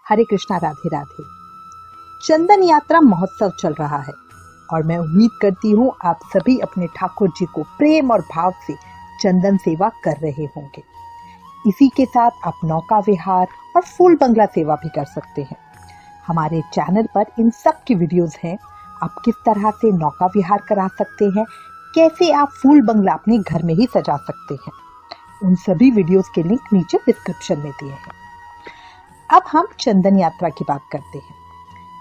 हरे कृष्णा, राधे राधे। चंदन यात्रा महोत्सव चल रहा है और मैं उम्मीद करती हूँ आप सभी अपने ठाकुर जी को प्रेम और भाव से चंदन सेवा कर रहे होंगे। इसी के साथ आप नौका विहार और फूल बंगला सेवा भी कर सकते हैं। हमारे चैनल पर इन सब की वीडियोस हैं। आप किस तरह से नौका विहार करा सकते हैं, कैसे आप फूल बंगला अपने घर में ही सजा सकते हैं, उन सभी वीडियोस के लिंक नीचे डिस्क्रिप्शन में दिए हैं। अब हम चंदन यात्रा की बात करते हैं।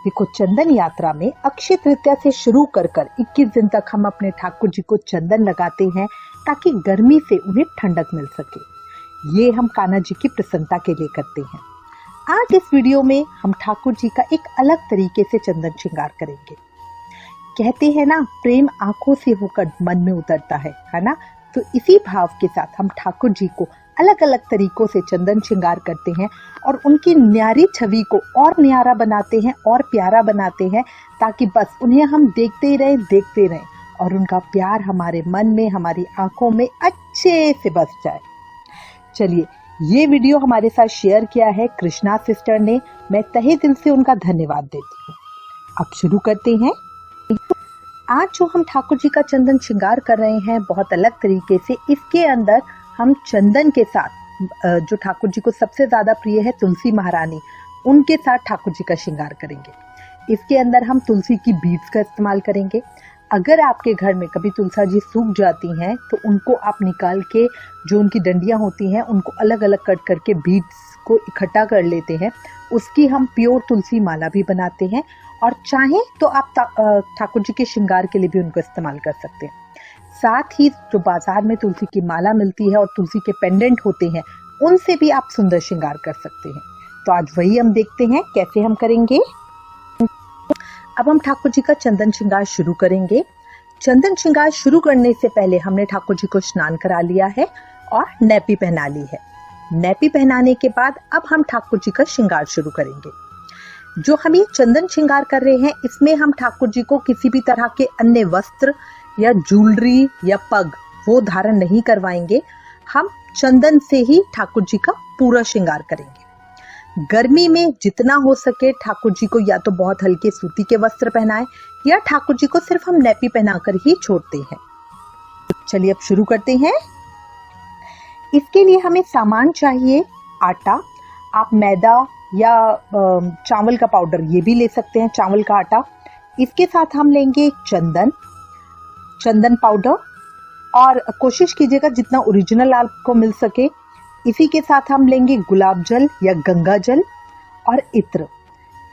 देखो, चंदन यात्रा में अक्षय तृतीया से शुरू कर 21 दिन तक हम अपने ठाकुर जी को चंदन लगाते हैं ताकि गर्मी से उन्हें ठंडक मिल सके। ये हम कान्हा जी की प्रसन्नता के लिए करते हैं। आज इस वीडियो में हम ठाकुर जी का एक अलग तरीके से चंदन श्रृंगार करेंगे। कहते हैं ना, प्रेम आंखों से होकर मन में उतरता है ना। तो इसी भाव के साथ हम ठाकुर जी को अलग अलग तरीकों से चंदन श्रृंगार करते हैं और उनकी न्यारी छवि को और न्यारा बनाते हैं और प्यारा बनाते हैं, ताकि बस उन्हें हम देखते रहें और उनका प्यार हमारे मन में, हमारी आंखों में अच्छे से बस जाए। चलिए, ये वीडियो हमारे साथ शेयर किया है कृष्णा सिस्टर ने। मैं तहे दिल से उनका धन्यवाद देती हूँ। अब शुरू करते हैं। आज जो हम ठाकुर जी का चंदन श्रृंगार कर रहे हैं बहुत अलग तरीके से। इसके अंदर हम चंदन के साथ जो ठाकुर जी को सबसे ज्यादा प्रिय है तुलसी महारानी, उनके साथ ठाकुर जी का श्रृंगार करेंगे। इसके अंदर हम तुलसी की बीड्स का इस्तेमाल करेंगे। अगर आपके घर में कभी तुलसी जी सूख जाती हैं तो उनको आप निकाल के, जो उनकी डंडियां होती हैं उनको अलग अलग कट करके बीड्स को इकट्ठा कर लेते हैं। उसकी हम प्योर तुलसी माला भी बनाते हैं और चाहें तो आप ठाकुर जी के श्रृंगार के लिए भी उनको इस्तेमाल कर सकते हैं। साथ ही जो बाजार में तुलसी की माला मिलती है और तुलसी के पेंडेंट होते हैं, उनसे भी आप सुंदर श्रृंगार कर सकते हैं। तो आज वही हम देखते हैं कैसे हम करेंगे। अब हम ठाकुर जी का चंदन श्रृंगार शुरू करेंगे। चंदन श्रृंगार शुरू करने से पहले हमने ठाकुर जी को स्नान करा लिया है और नैपी पहना ली है। नैपी पहनाने के बाद अब हम ठाकुर जी का श्रृंगार शुरू करेंगे। जो हम ये चंदन श्रृंगार कर रहे हैं, इसमें हम ठाकुर जी को किसी भी तरह के अन्य वस्त्र या ज्वेलरी या पग वो धारण नहीं करवाएंगे। हम चंदन से ही ठाकुर जी का पूरा श्रृंगार करेंगे। गर्मी में जितना हो सके ठाकुर जी को या तो बहुत हल्के सूती के वस्त्र पहनाएं या ठाकुर जी को सिर्फ हम नैपी पहनाकर ही छोड़ते हैं। चलिए अब शुरू करते हैं। इसके लिए हमें सामान चाहिए आटा। आप मैदा या चावल का पाउडर ये भी ले सकते हैं, चावल का आटा। इसके साथ हम लेंगे चंदन पाउडर और कोशिश कीजिएगा जितना ओरिजिनल आपको मिल सके। इसी के साथ हम लेंगे गुलाब जल या गंगा जल और इत्र।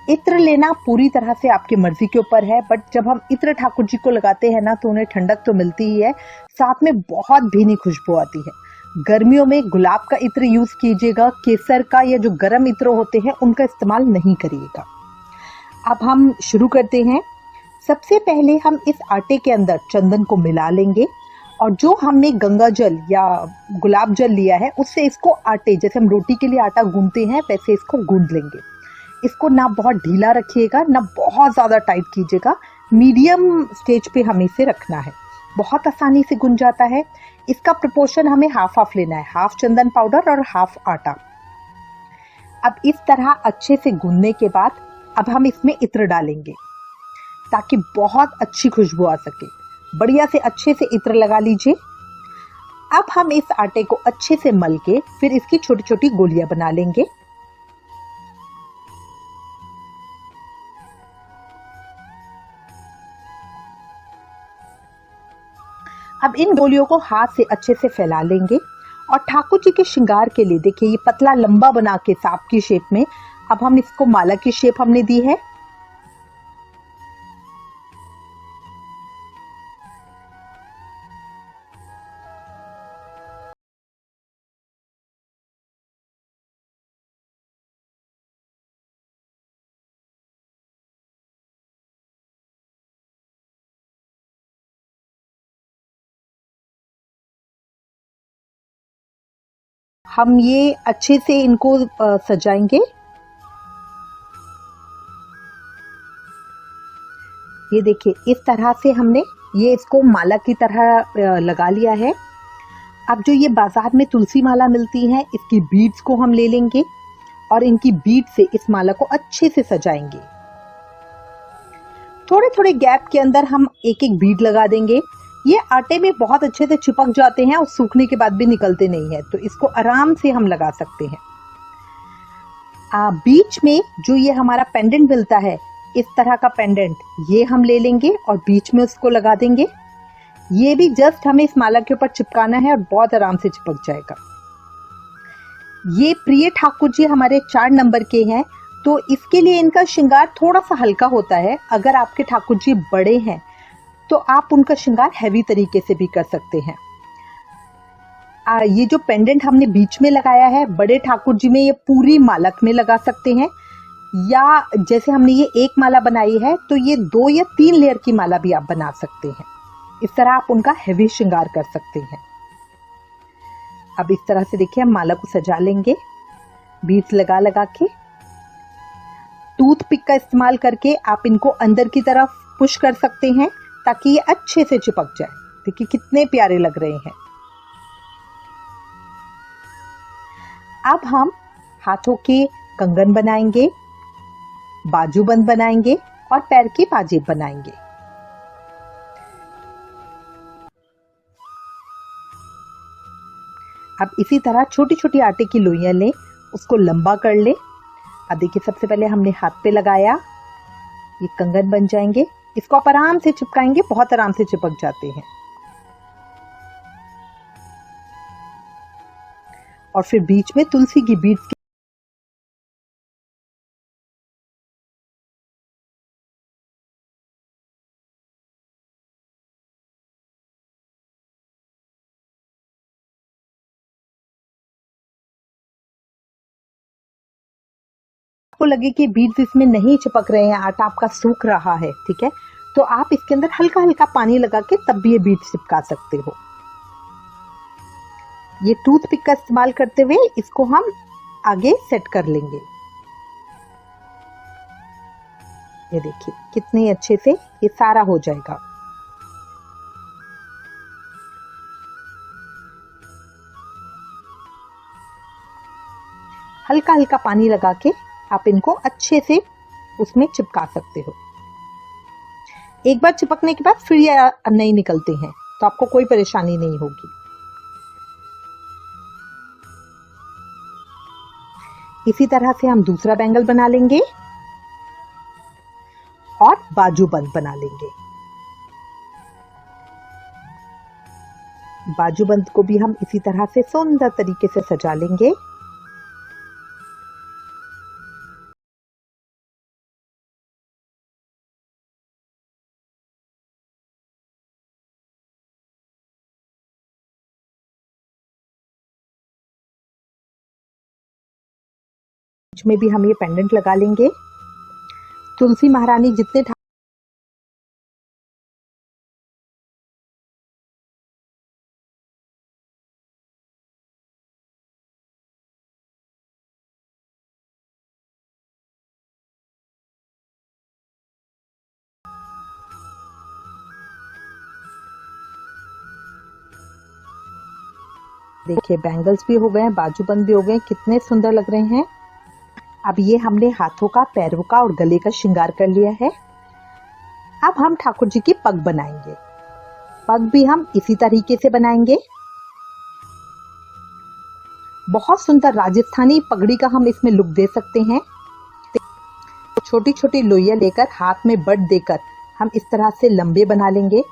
इत्र लेना पूरी तरह से आपकी मर्जी के ऊपर है, बट जब हम इत्र ठाकुर जी को लगाते हैं ना तो उन्हें ठंडक तो मिलती ही है, साथ में बहुत भीनी खुशबू आती है। गर्मियों में गुलाब का इत्र यूज कीजिएगा, केसर का या जो गर्म इत्र होते हैं उनका इस्तेमाल नहीं करिएगा। अब हम शुरू करते हैं। सबसे पहले हम इस आटे के अंदर चंदन को मिला लेंगे और जो हमने गंगा जल या गुलाब जल लिया है उससे इसको आटे, जैसे हम रोटी के लिए आटा गूंथते हैं वैसे इसको गूंथ लेंगे। इसको ना बहुत ढीला रखिएगा ना बहुत ज्यादा टाइट कीजिएगा, मीडियम स्टेज पे हमें इसे रखना है। बहुत आसानी से गुंज जाता है। इसका प्रोपोर्शन हमें हाफ लेना है, हाफ चंदन पाउडर और हाफ आटा। अब इस तरह अच्छे से गूंथने के बाद अब हम इसमें इत्र डालेंगे ताकि बहुत अच्छी खुशबू आ सके। बढ़िया से अच्छे से इत्र लगा लीजिए। अब हम इस आटे को अच्छे से मल के फिर इसकी छोटी छोटी गोलियां बना लेंगे। अब इन गोलियों को हाथ से अच्छे से फैला लेंगे और ठाकुर जी के श्रृंगार के लिए देखिए ये पतला लंबा बना के सांप की शेप में अब हम इसको माला की शेप हमने दी है। हम ये अच्छे से इनको सजाएंगे। ये देखिए इस तरह से हमने ये इसको माला की तरह लगा लिया है। अब जो ये बाजार में तुलसी माला मिलती है इसकी बीड्स को हम ले लेंगे और इनकी बीट से इस माला को अच्छे से सजाएंगे। थोड़े थोड़े गैप के अंदर हम एक एक बीड लगा देंगे। ये आटे में बहुत अच्छे से चिपक जाते हैं और सूखने के बाद भी निकलते नहीं है, तो इसको आराम से हम लगा सकते हैं। बीच में जो ये हमारा पेंडेंट मिलता है, इस तरह का पेंडेंट ये हम ले लेंगे और बीच में उसको लगा देंगे। ये भी जस्ट हमें इस माला के ऊपर चिपकाना है और बहुत आराम से चिपक जाएगा। ये प्रिय ठाकुर जी हमारे 4 नंबर के हैं, तो इसके लिए इनका श्रृंगार थोड़ा सा हल्का होता है। अगर आपके ठाकुर जी बड़े हैं तो आप उनका श्रृंगार हैवी तरीके से भी कर सकते हैं। ये जो पेंडेंट हमने बीच में लगाया है, बड़े ठाकुर जी में ये पूरी मालक में लगा सकते हैं, या जैसे हमने ये एक माला बनाई है तो ये 2 या 3 लेयर की माला भी आप बना सकते हैं। इस तरह आप उनका हैवी श्रृंगार कर सकते हैं। अब इस तरह से देखिए हम माला को सजा लेंगे, बीड्स लगा लगा के। टूथपिक का इस्तेमाल करके आप इनको अंदर की तरफ पुश कर सकते हैं ताकि ये अच्छे से चिपक जाए। देखिए कितने प्यारे लग रहे हैं। अब हम हाथों के कंगन बनाएंगे, बाजूबंद बनाएंगे और पैर की पाजेब बनाएंगे। अब इसी तरह छोटी छोटी आटे की लोइयां लें, उसको लंबा कर लें। अब देखिए सबसे पहले हमने हाथ पे लगाया, ये कंगन बन जाएंगे। इसको आप आराम से चिपकाएंगे, बहुत आराम से चिपक जाते हैं। और फिर बीच में तुलसी की बीड्स आपको लगे कि बीड्स इसमें नहीं चिपक रहे हैं, आटा आपका सूख रहा है, ठीक है, तो आप इसके अंदर हल्का हल्का पानी लगा के तब भी ये बीड्स चिपका सकते हो। ये टूथपिक का इस्तेमाल करते हुए इसको हम आगे सेट कर लेंगे। ये देखिए कितने अच्छे से ये सारा हो जाएगा। हल्का हल्का पानी लगा के आप इनको अच्छे से उसमें चिपका सकते हो। एक बार चिपकने के बाद फिर ये नहीं निकलते हैं, तो आपको कोई परेशानी नहीं होगी। इसी तरह से हम दूसरा बैंगल बना लेंगे और बाजूबंद बना लेंगे। बाजूबंद को भी हम इसी तरह से सुंदर तरीके से सजा लेंगे। में भी हम ये पेंडेंट लगा लेंगे। तुलसी महारानी जितने देखिए बैंगल्स भी हो गए हैं, बाजूबंद भी हो गए, कितने सुंदर लग रहे हैं। अब ये हमने हाथों का, पैरों का और गले का श्रृंगार कर लिया है। अब हम ठाकुर जी की पग बनाएंगे। पग भी हम इसी तरीके से बनाएंगे। बहुत सुंदर राजस्थानी पगड़ी का हम इसमें लुक दे सकते हैं। छोटी छोटी लोइयां लेकर हाथ में बट देकर हम इस तरह से लंबे बना लेंगे।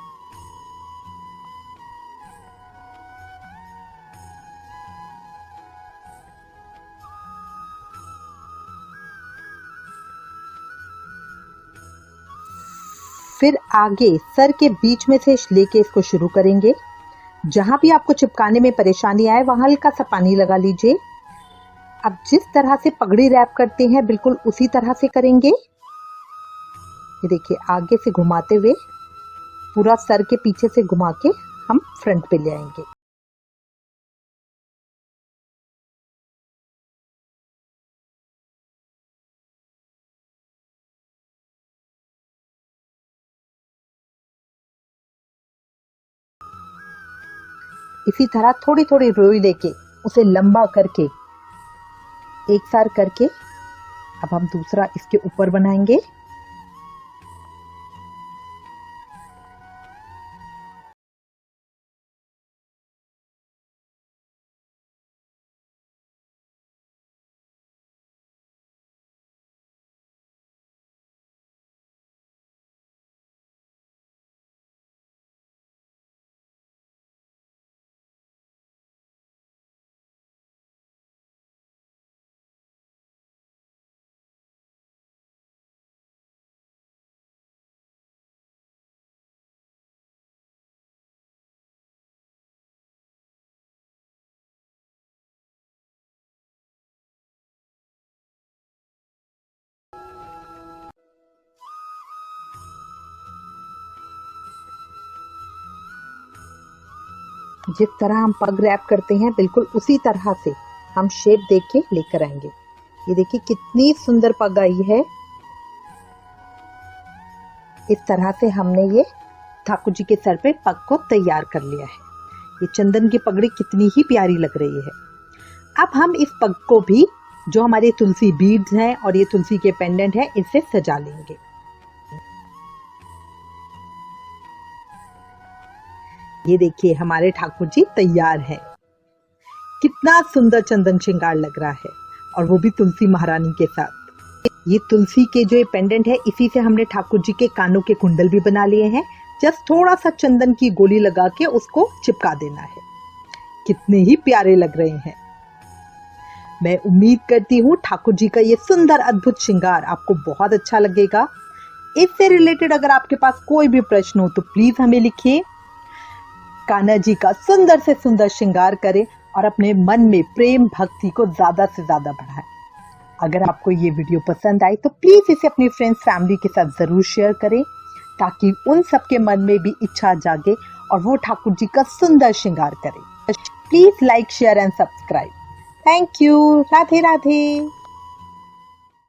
फिर आगे सर के बीच में से लेके इसको शुरू करेंगे। जहां भी आपको चिपकाने में परेशानी आए वहां हल्का सा पानी लगा लीजिए। अब जिस तरह से पगड़ी रैप करते हैं बिल्कुल उसी तरह से करेंगे। ये देखिए आगे से घुमाते हुए पूरा सर के पीछे से घुमा के हम फ्रंट पे ले आएंगे। इसी तरह थोड़ी थोड़ी रोई लेके उसे लंबा करके एक सार करके अब हम दूसरा इसके ऊपर बनाएंगे। जिस तरह हम पग रैप करते हैं बिल्कुल उसी तरह से हम शेप देख के लेकर आएंगे। ये देखिए कितनी सुंदर पग आई है। इस तरह से हमने ये ठाकुर जी के सर पे पग को तैयार कर लिया है। ये चंदन की पगड़ी कितनी ही प्यारी लग रही है। अब हम इस पग को भी जो हमारे तुलसी बीड्स हैं और ये तुलसी के पेंडेंट है इससे सजा लेंगे। ये देखिए हमारे ठाकुर जी तैयार हैं। कितना सुंदर चंदन श्रृंगार लग रहा है और वो भी तुलसी महारानी के साथ। ये तुलसी के जो ये पेंडेंट है इसी से हमने ठाकुर जी के कानों के कुंडल भी बना लिए हैं। जस्ट थोड़ा सा चंदन की गोली लगा के उसको चिपका देना है। कितने ही प्यारे लग रहे हैं। मैं उम्मीद करती हूँ ठाकुर जी का ये सुंदर अद्भुत श्रृंगार आपको बहुत अच्छा लगेगा। इससे रिलेटेड अगर आपके पास कोई भी प्रश्न हो तो प्लीज हमें लिखिए। कान्हा जी का सुंदर से सुंदर श्रृंगार करें और अपने मन में प्रेम भक्ति को ज्यादा से ज्यादा बढ़ाएं। अगर आपको ये वीडियो पसंद आई तो प्लीज इसे अपनी फ्रेंड्स फैमिली के साथ जरूर शेयर करें ताकि उन सबके मन में भी इच्छा जागे और वो ठाकुर जी का सुंदर श्रृंगार करें। Please like share and subscribe. Thank you. Radhe Radhe.